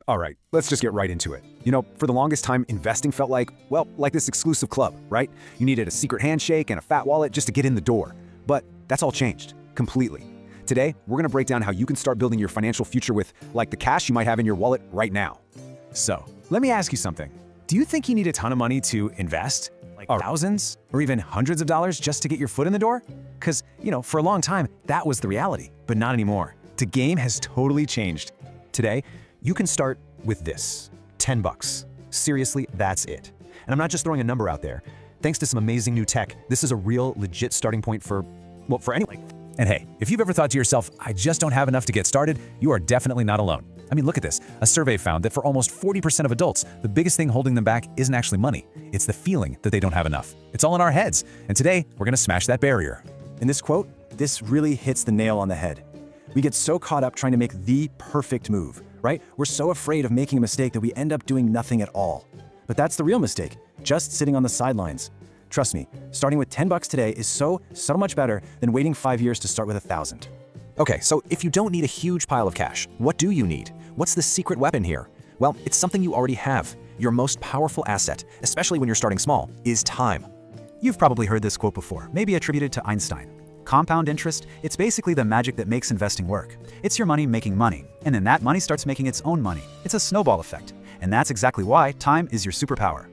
All right, let's just get right into it. You know, for the longest time, investing felt like, well, like this exclusive club, right? You needed a secret handshake and a fat wallet just to get in the door. But that's all changed, completely. Today, we're gonna break down how you can start building your financial future with, like, the cash you might have in your wallet right now. So, let me ask you something. Do you think you need a ton of money to invest? Like thousands or even hundreds of dollars just to get your foot in the door? Because, for a long time, that was the reality, but not anymore. The game has totally changed. Today, you can start with this, 10 bucks. Seriously, that's it. And I'm not just throwing a number out there. Thanks to some amazing new tech, this is a real, legit starting point for anyone. And hey, if you've ever thought to yourself, I just don't have enough to get started, you are definitely not alone. I mean, look at this. A survey found that for almost 40% of adults, the biggest thing holding them back isn't actually money. It's the feeling that they don't have enough. It's all in our heads. And today, we're gonna smash that barrier. In this quote, this really hits the nail on the head. We get so caught up trying to make the perfect move, right? We're so afraid of making a mistake that we end up doing nothing at all. But that's the real mistake, just sitting on the sidelines. Trust me, starting with 10 bucks today is so much better than waiting 5 years to start with 1,000. Okay, so if you don't need a huge pile of cash, what do you need? What's the secret weapon here? Well, it's something you already have. Your most powerful asset, especially when you're starting small, is time. You've probably heard this quote before, maybe attributed to Einstein. Compound interest, it's basically the magic that makes investing work. It's your money making money, and then that money starts making its own money. It's a snowball effect, and that's exactly why time is your superpower.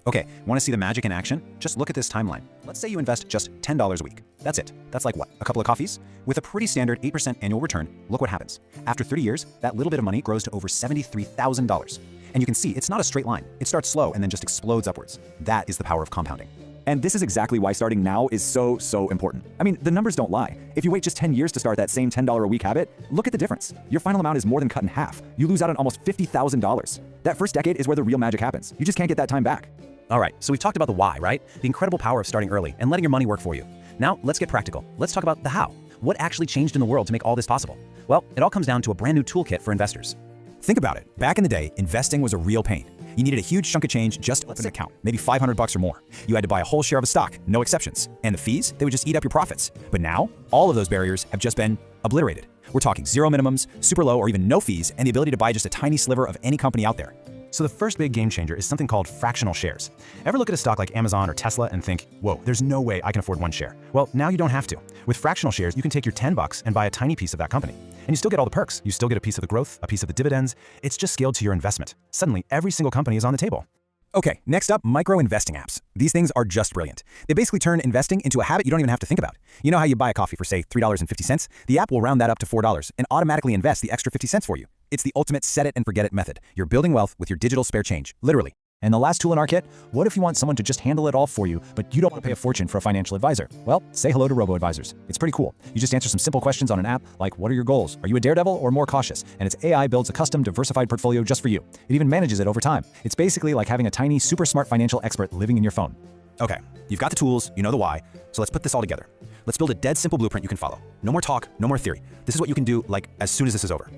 Okay, want to see the magic in action? Just look at this timeline. Let's say you invest just $10 a week. That's it. That's like what? A couple of coffees? With a pretty standard 8% annual return, look what happens. After 30 years, that little bit of money grows to over $73,000. And you can see it's not a straight line. It starts slow and then just explodes upwards. That is the power of compounding. And this is exactly why starting now is so important. I mean, the numbers don't lie. If you wait just 10 years to start that same $10 a week habit, look at the difference. Your final amount is more than cut in half. You lose out on almost $50,000. That first decade is where the real magic happens. You just can't get that time back. All right, so we've talked about the why, right? The incredible power of starting early and letting your money work for you. Now, let's get practical. Let's talk about the how. What actually changed in the world to make all this possible? Well, it all comes down to a brand new toolkit for investors. Think about it. Back in the day, investing was a real pain. You needed a huge chunk of change just to open an account, maybe 500 bucks or more. You had to buy a whole share of a stock, no exceptions. And the fees, they would just eat up your profits. But now, all of those barriers have just been obliterated. We're talking zero minimums, super low or even no fees, and the ability to buy just a tiny sliver of any company out there. So the first big game changer is something called fractional shares. Ever look at a stock like Amazon or Tesla and think, whoa, there's no way I can afford one share? Well, now you don't have to. With fractional shares, you can take your 10 bucks and buy a tiny piece of that company. And you still get all the perks. You still get a piece of the growth, a piece of the dividends. It's just scaled to your investment. Suddenly, every single company is on the table. Okay, next up, micro-investing apps. These things are just brilliant. They basically turn investing into a habit you don't even have to think about. You know how you buy a coffee for, say, $3.50? The app will round that up to $4 and automatically invest the extra 50 cents for you. It's the ultimate set it and forget it method. You're building wealth with your digital spare change, literally. And the last tool in our kit, what if you want someone to just handle it all for you, but you don't want to pay a fortune for a financial advisor? Well, say hello to robo-advisors. It's pretty cool. You just answer some simple questions on an app like, what are your goals? Are you a daredevil or more cautious? And its AI builds a custom diversified portfolio just for you. It even manages it over time. It's basically like having a tiny, super smart financial expert living in your phone. Okay, you've got the tools, you know the why, so let's put this all together. Let's build a dead simple blueprint you can follow. No more talk, no more theory. This is what you can do, like, as soon as this is over.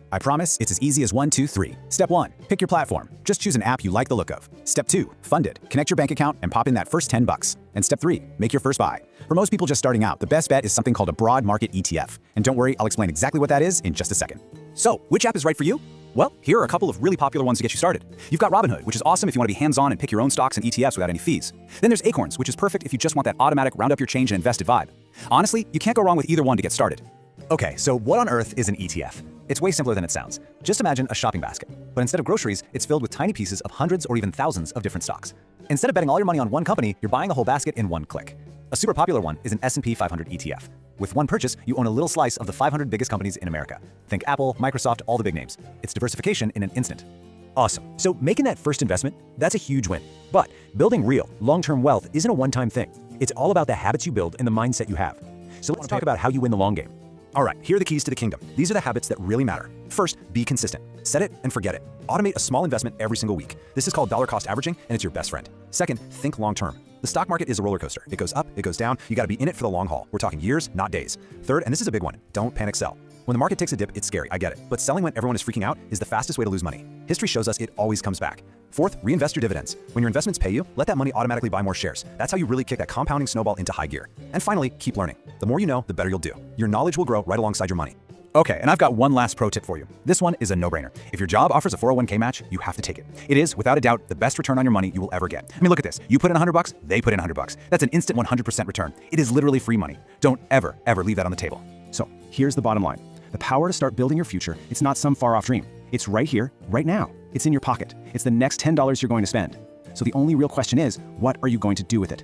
I promise it's as easy as 1, 2, 3. Step 1, pick your platform. Just choose an app you like the look of. Step 2, fund it. Connect your bank account and pop in that first 10 bucks. And step 3, make your first buy. For most people just starting out, the best bet is something called a broad market ETF. And don't worry, I'll explain exactly what that is in just a second. So, which app is right for you? Well, here are a couple of really popular ones to get you started. You've got Robinhood, which is awesome if you want to be hands-on and pick your own stocks and ETFs without any fees. Then there's Acorns, which is perfect if you just want that automatic round up your change and invested vibe. Honestly, you can't go wrong with either one to get started. Okay, so what on earth is an ETF? It's way simpler than it sounds. Just imagine a shopping basket. But instead of groceries, it's filled with tiny pieces of hundreds or even thousands of different stocks. Instead of betting all your money on one company, you're buying the whole basket in one click. A super popular one is an S&P 500 ETF. With one purchase, you own a little slice of the 500 biggest companies in America. Think Apple, Microsoft, all the big names. It's diversification in an instant. Awesome. So making that first investment, that's a huge win. But building real, long-term wealth isn't a one-time thing. It's all about the habits you build and the mindset you have. So let's talk about how you win the long game. All right, here are the keys to the kingdom. These are the habits that really matter. First, be consistent. Set it and forget it. Automate a small investment every single week. This is called dollar cost averaging, and it's your best friend. Second, think long term. The stock market is a roller coaster. It goes up, it goes down. You got to be in it for the long haul. We're talking years, not days. Third, and this is a big one, don't panic sell. When the market takes a dip, it's scary, I get it. But selling when everyone is freaking out is the fastest way to lose money. History shows us it always comes back. Fourth, reinvest your dividends. When your investments pay you, let that money automatically buy more shares. That's how you really kick that compounding snowball into high gear. And finally, keep learning. The more you know, the better you'll do. Your knowledge will grow right alongside your money. Okay, and I've got one last pro tip for you. This one is a no-brainer. If your job offers a 401k match, you have to take it. It is, without a doubt, the best return on your money you will ever get. I mean, look at this. You put in $100, they put in $100. That's an instant 100% return. It is literally free money. Don't ever leave that on the table. So, here's the bottom line. The power to start building your future, it's not some far-off dream. It's right here, right now. It's in your pocket. It's the next $10 you're going to spend. So the only real question is, what are you going to do with it?